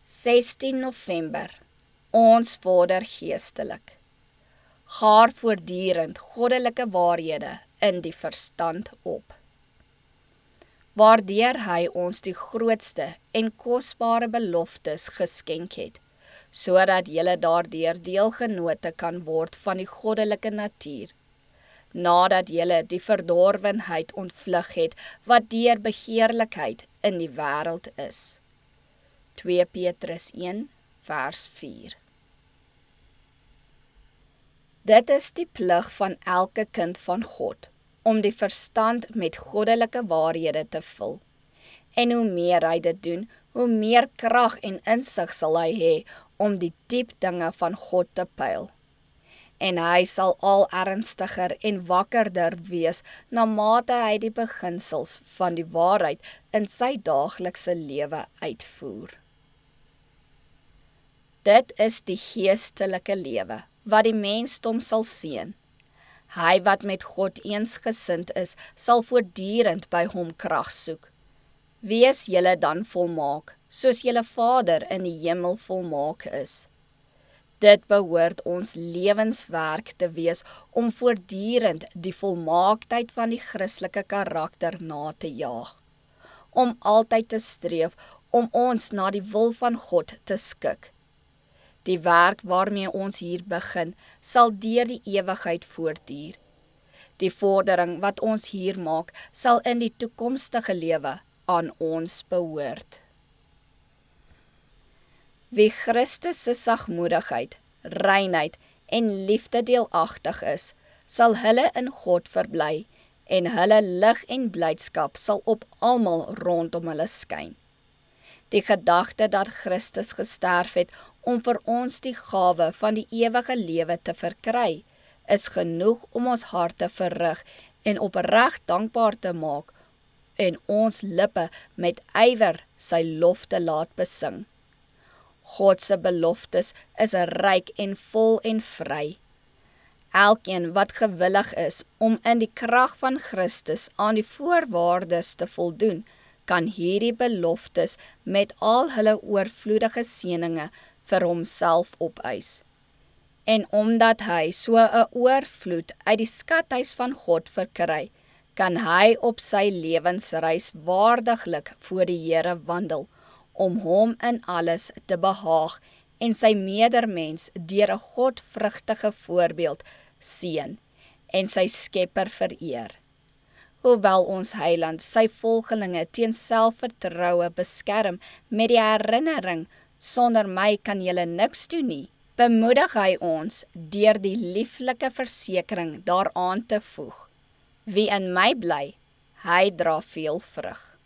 16 November, ons vorder geestelik. Gaar voortdurend goddelike waarhede in die verstand op. Waardeur hy ons die grootste en kosbare beloftes geskenk het, sodat julle daardeur deelgenote kan word van die goddelike natuur, nadat julle die verdorwenheid ontvlug het wat deur begeerlikheid in die wêreld is. 2 Petrus 1 vers 4. Dit is die plig van elke kind van God, om die verstand met goddelike waarhede te vul. En hoe meer hy dit doen, hoe meer krag en insig sal hy hê om die diep dinge van God te pyl. En hy sal al ernstiger en wakkerder wees, na mate hy die beginsels van die waarheid in sy daaglikse lewe uitvoer. Dit is die geestelike lewe, wat die mensdom sal seën. Hy wat met God eensgesind is, sal voortdurend by hom krag soek. Wees julle dan volmaak, soos julle Vader in die hemel volmaak is. Dit behoort ons lewenswerk te wees om voortdurend die volmaaktheid van die Christelike karakter na te jaag. Om altyd te streef om ons na die wil van God te skik. Die werk waarmee ons hier begin, sal deur die ewigheid voortduur. Die vordering wat ons hier maak, sal in die toekomstige lewe aan ons behoort. Wie Christus se sagmoedigheid, reinheid en liefde deelagtig is, sal hulle in God verbly en hulle lig en blydskap sal op almal rondom hulle skyn. Die gedagte dat Christus gesterf het om vir ons die gawe van die ewige lewe te verkry, is genoeg om ons harte verrig en opreg dankbaar te maak en ons lippe met ywer sy lof te laat besing. God se beloftes is ryk en vol en vry. Elkeen wat gewillig is om in die krag van Christus aan die voorwaardes te voldoen, kan hierdie beloftes met al hulle oorvloedige seëninge vir homself opeis. En omdat hy so 'n oorvloed uit die skathuis van God verkry, kan hy op sy lewensreis waardiglik voor die Here wandel, om hom in alles te behaag en sy medermens deur 'n godvrugtige voorbeeld seën en sy Skepper vereer. Hoewel ons Heiland sy volgelinge teen selfvertroue beskerm met die herinnering, sonder my kan julle niks doen nie, bemoedig hy ons deur die lieflike versekering daaraan te voeg. Wie in my bly, hy dra veel vrug.